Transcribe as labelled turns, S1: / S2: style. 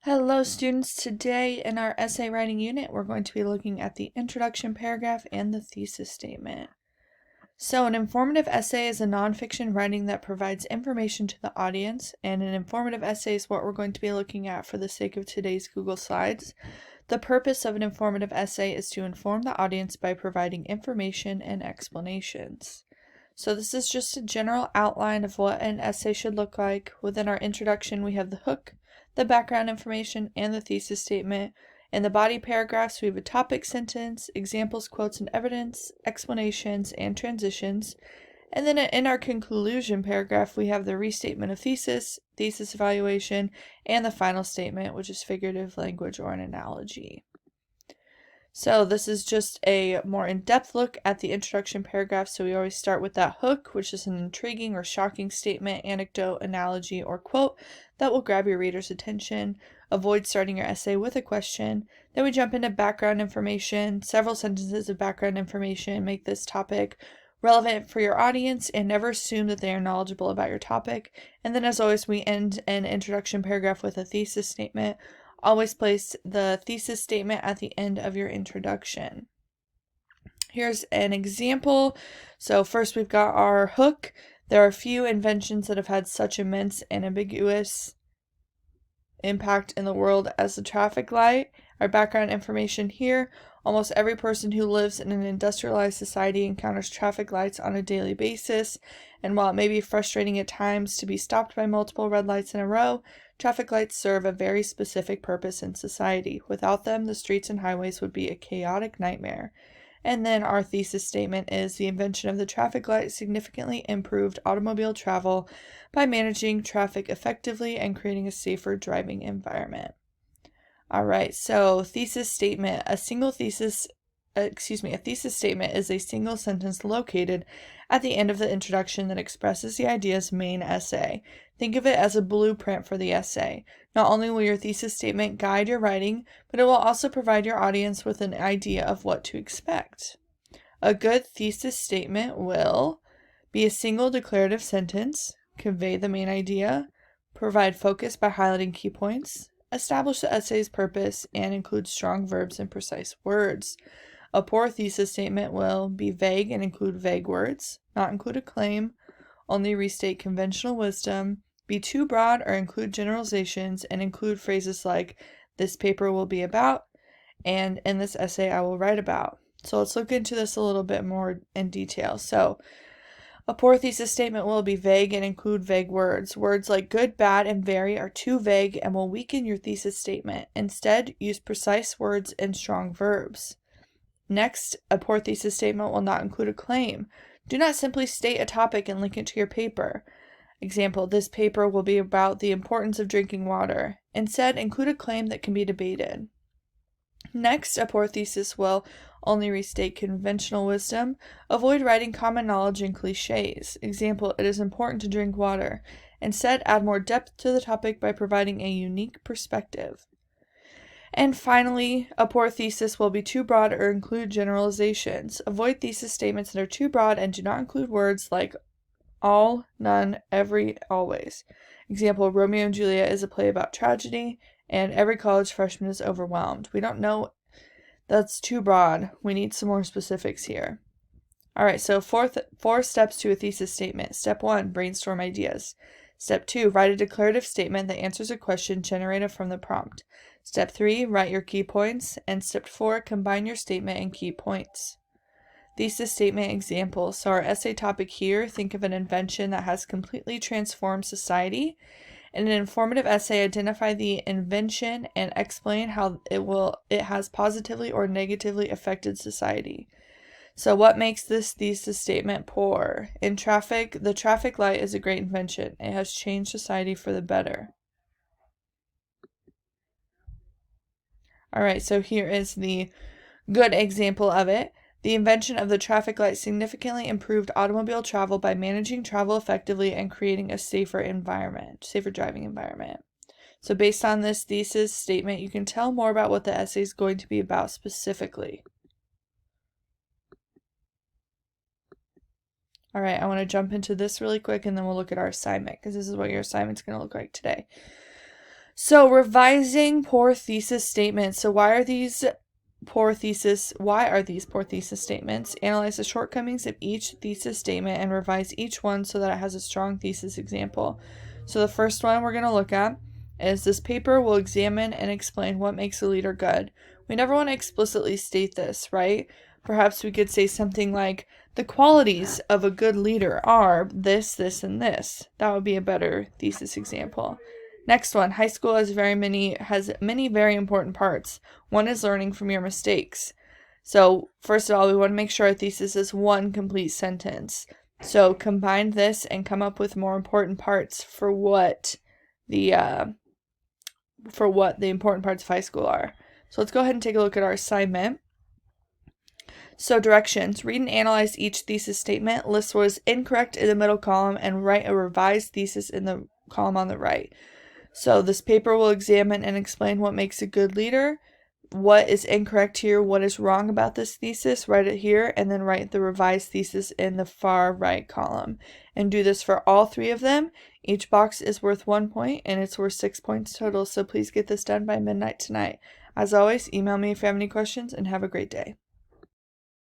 S1: Hello students, today in our essay writing unit we're going to be looking at the introduction paragraph and the thesis statement. So an informative essay is a nonfiction writing that provides information to the audience, and an informative essay is what we're going to be looking at for the sake of today's Google Slides. The purpose of an informative essay is to inform the audience by providing information and explanations. So this is just a general outline of what an essay should look like. Within our introduction, we have the hook, the background information, and the thesis statement. In the body paragraphs, we have a topic sentence, examples, quotes, and evidence, explanations, and transitions. And then in our conclusion paragraph, we have the restatement of thesis, thesis evaluation, and the final statement, which is figurative language or an analogy. So this is just a more in-depth look at the introduction paragraph. So we always start with that hook, which is an intriguing or shocking statement, anecdote, analogy, or quote that will grab your reader's attention. Avoid starting your essay with a question. Then we jump into background information. Several sentences of background information make this topic relevant for your audience, and never assume that they are knowledgeable about your topic. And then as always, we end an introduction paragraph with a thesis statement. Always place the thesis statement at the end of your introduction. Here's an example. So first we've got our hook. There are few inventions that have had such immense and ambiguous impact in the world as the traffic light. Our background information here: almost every person who lives in an industrialized society encounters traffic lights on a daily basis, and while it may be frustrating at times to be stopped by multiple red lights in a row, traffic lights serve a very specific purpose in society. Without them, the streets and highways would be a chaotic nightmare. And then our thesis statement is: the invention of the traffic light significantly improved automobile travel by managing traffic effectively and creating a safer driving environment. All right, so thesis statement. A thesis statement is a single sentence located at the end of the introduction that expresses the idea's main essay. Think of it as a blueprint for the essay. Not only will your thesis statement guide your writing, but it will also provide your audience with an idea of what to expect. A good thesis statement will be a single declarative sentence, convey the main idea, provide focus by highlighting key points, establish the essay's purpose, and include strong verbs and precise words. A poor thesis statement will be vague and include vague words, not include a claim, only restate conventional wisdom, be too broad or include generalizations, and include phrases like "this paper will be about" and "in this essay I will write about." So let's look into this a little bit more in detail. So a poor thesis statement will be vague and include vague words. Words like good, bad, and very are too vague and will weaken your thesis statement. Instead, use precise words and strong verbs. Next, a poor thesis statement will not include a claim. Do not simply state a topic and link it to your paper. Example: this paper will be about the importance of drinking water. Instead, include a claim that can be debated. Next, a poor thesis will only restate conventional wisdom. Avoid writing common knowledge and cliches. Example: it is important to drink water. Instead, add more depth to the topic by providing a unique perspective. And finally, a poor thesis will be too broad or include generalizations. Avoid thesis statements that are too broad and do not include words like all, none, every, always. Example: Romeo and Juliet is a play about tragedy, and every college freshman is overwhelmed. We don't know. That's too broad. We need some more specifics here. All right, so four steps to a thesis statement. Step 1, brainstorm ideas. Step 2, write a declarative statement that answers a question generated from the prompt. Step 3, write your key points. And step 4, combine your statement and key points. Thesis statement examples. So our essay topic here: think of an invention that has completely transformed society. In an informative essay, identify the invention and explain how it has positively or negatively affected society. So what makes this thesis statement poor? In traffic, the traffic light is a great invention. It has changed society for the better. All right, so here is the good example of it. The invention of the traffic light significantly improved automobile travel by managing travel effectively and creating a safer driving environment. So based on this thesis statement, you can tell more about what the essay is going to be about specifically. All right, I want to jump into this really quick and then we'll look at our assignment, because this is what your assignment's going to look like today. So revising poor thesis statements. So why are these poor thesis statements? Analyze the shortcomings of each thesis statement and revise each one so that it has a strong thesis example. So the first one we're going to look at is this paper will examine and explain what makes a leader good. We never want to explicitly state this, right? Perhaps we could say something like, the qualities of a good leader are this, this, and this. That would be a better thesis example. Next one, high school has many very important parts. One is learning from your mistakes. So first of all, we want to make sure our thesis is one complete sentence. So combine this and come up with more important parts for what the important parts of high school are. So let's go ahead and take a look at our assignment. So directions, read and analyze each thesis statement, list what is incorrect in the middle column, and write a revised thesis in the column on the right. So this paper will examine and explain what makes a good leader, what is incorrect here, what is wrong about this thesis, write it here, and then write the revised thesis in the far right column. And do this for all three of them. Each box is worth 1 point, and it's worth 6 points total, so please get this done by midnight tonight. As always, email me if you have any questions, and have a great day.